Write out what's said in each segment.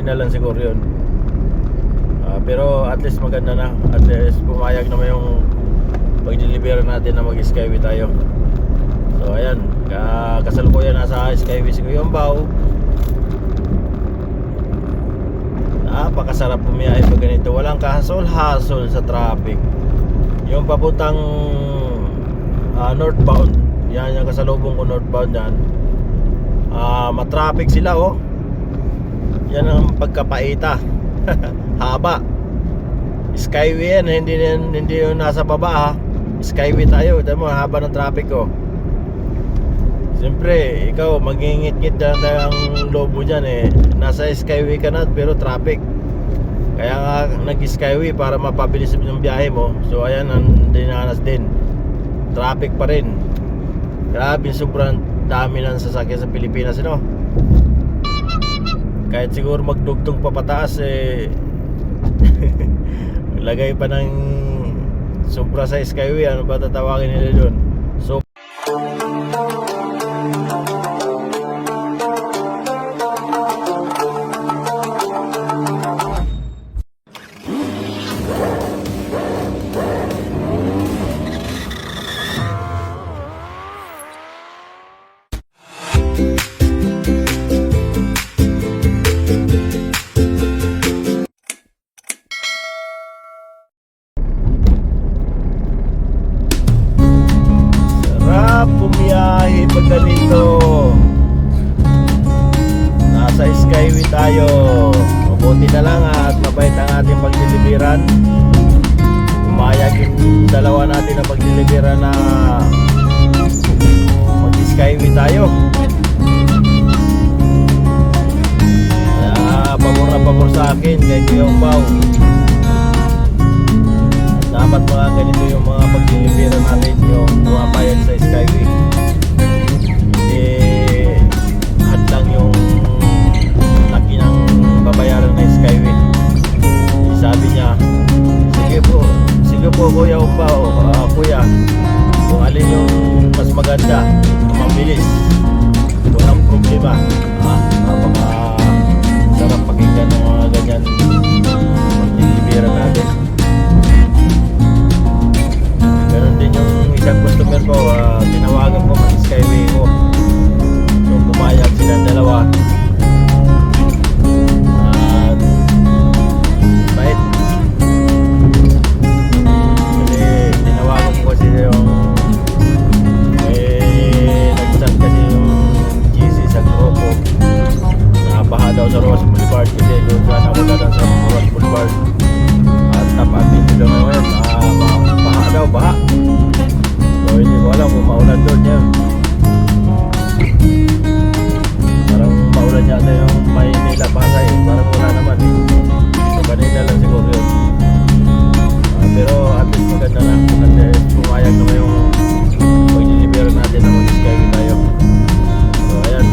na lang siguro yun. Pero at least maganda na. At least pumayag naman yung pag-deliver natin na mag-Skyway tayo. So ayan, kasalukuyan nasa Skyway si Kuya Ambao. Napakasarap pumiyahe pag ganito. Walang kahasol-hasol sa traffic. Yung papuntang northbound, yan yung kasalubong ko, northbound yan. Matraffic sila oh. Yan ang pagkapaita. Haba. Skyway yan, hindi yung nasa baba ha. Skyway tayo, dahil mo haba ng traffic oh. Siyempre, ikaw magingit-ngit dyan ang lobo dyan eh. Nasa Skyway ka na pero traffic. Kaya nga nag-Skyway para mapabilis yung biyahe mo. So ayan, ang dinanas din, traffic pa rin. Grabe, sobrang dami ng sasakyan sa Pilipinas, no? Kahit siguro magdugtong pa pataas eh lagay pa ng sobra sa Skyway. Ano ba tatawagin nila doon? So bumiyahe pag ganito. Nasa Skyway tayo. Mabuti na lang at mabait ang ating pagdeliveran. Umayag yung dalawa natin na pagdeliveran na mag-Skyway tayo. Pabor na pabor sa akin kay Kuya Ambao. Dapat mga ganito yung mga pag-deliveran natin, yung pumapayag sa Skyway. Hindi hadlang yung laki ng babayaran ng Skyway. Sabi niya, sige po Kuya Ambao, kuya, kung alin yung mas maganda, mabilis, walang problema. Sarap pakinggan ng mga ganyan pag-deliveran natin. Meron din yung isang customer ko, tinawagan ko mag-Skyway ko. So pumayag silang dalawa. At bait. Kasi tinawagan ko kasi yung nag-chat kasi yung GC sa grupo na baha daw sa Ross Boulevard. Kasi doon saan ako dadang sa Ross Boulevard. At tapatin nila ngayon, baha daw, baha. So hindi ko alam kung maulan doon yan. Parang maulan yata yung Maynila Pasay. Parang wala naman eh. So kanina lang siguro yun. Pero at least maganda na. At least pumayag naman yung pag-deliver natin na mag-Skyway tayo. So ayan,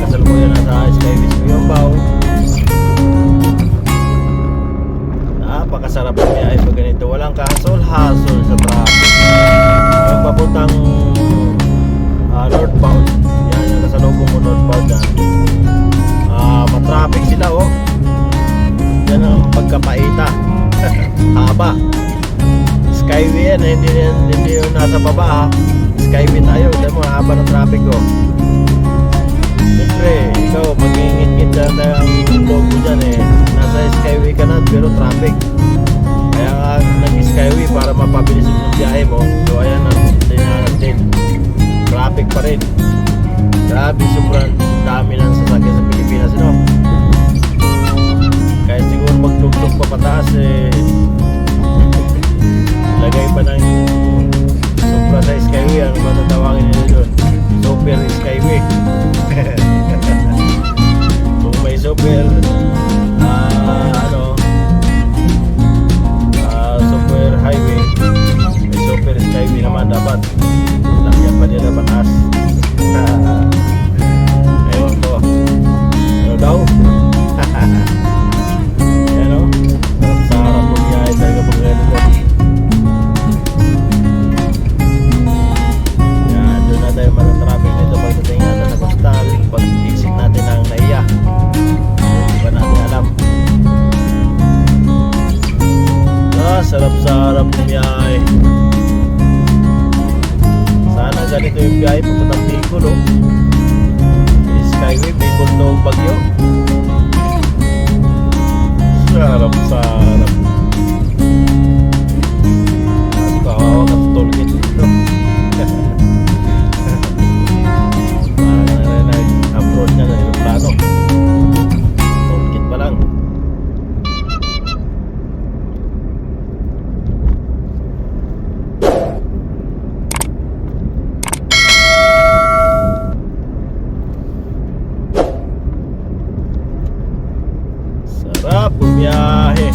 kasalukuyan na sa Skyway si Kuya Ambao. Napakasarap ng biyahe pag ganito. Walang kahasol-hasol sa traffic. Yung papuntang northbound, yan yung kasalubong ko, northbound yan. Matraffic sila oh. Yan ang pagkapaita. Haba. Skyway yan, hindi yung nasa baba ha. Skyway tayo, dahil mo haba ng traffic oh. Siyempre, ikaw mag-ingit-ngit dyan ang logo dyan eh. Nasa Skyway ka na pero traffic. Kaya nga nag-Skyway para mapabilis yung biyahe mo. So ayan ang dinanas din, traffic pa rin. Grabe, sobrang dami ng sasakyan sa Pilipinas, no? Kahit siguro magdugtong pa pataas eh lagay pa ng sobra sa Skyway. Ano ba tatawagin nila doon? Super Skyway. Kung may super super highway, may super Skyway naman dapat. Lakyan pa nila pataas. Ewan ko ano daw. Sarap bumiyahe.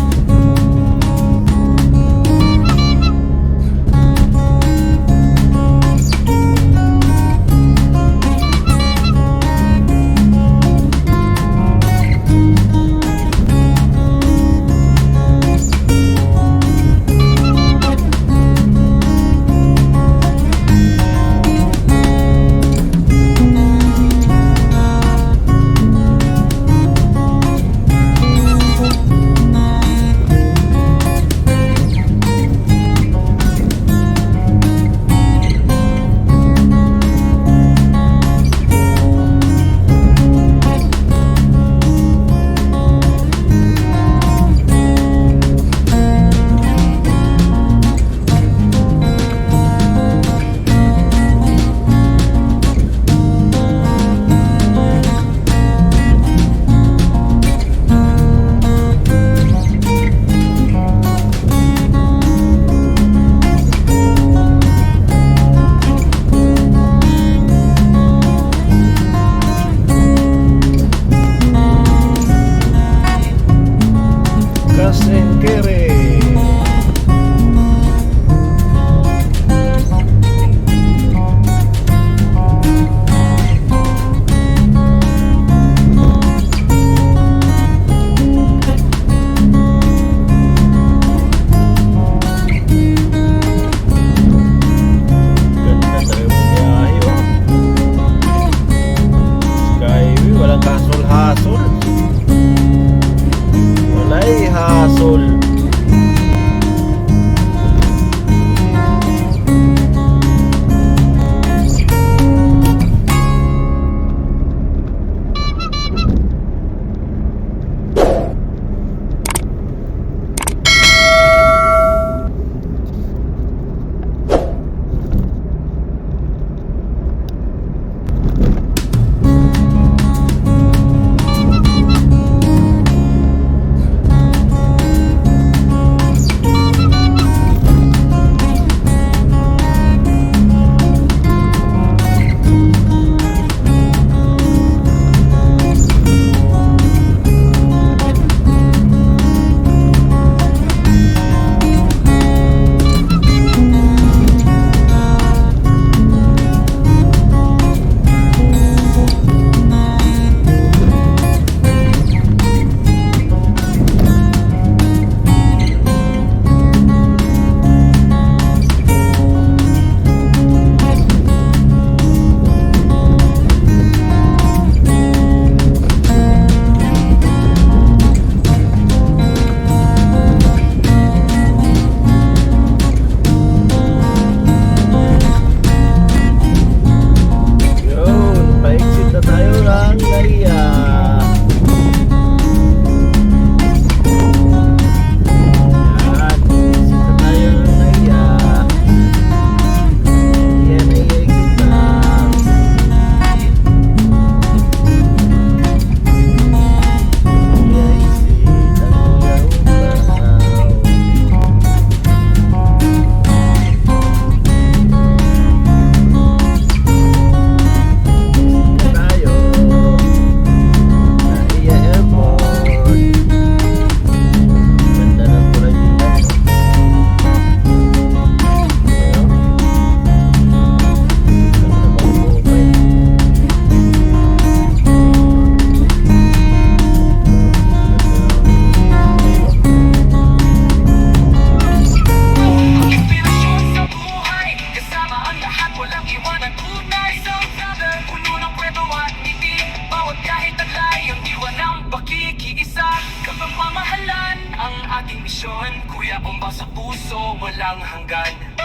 Kasengkere. Ganda talaga bumiyahe, oh. Skyway, walang hasol-hasol. Walay hasol. Ang ating misyon, Kuya Bomba sa puso, walang hanggan.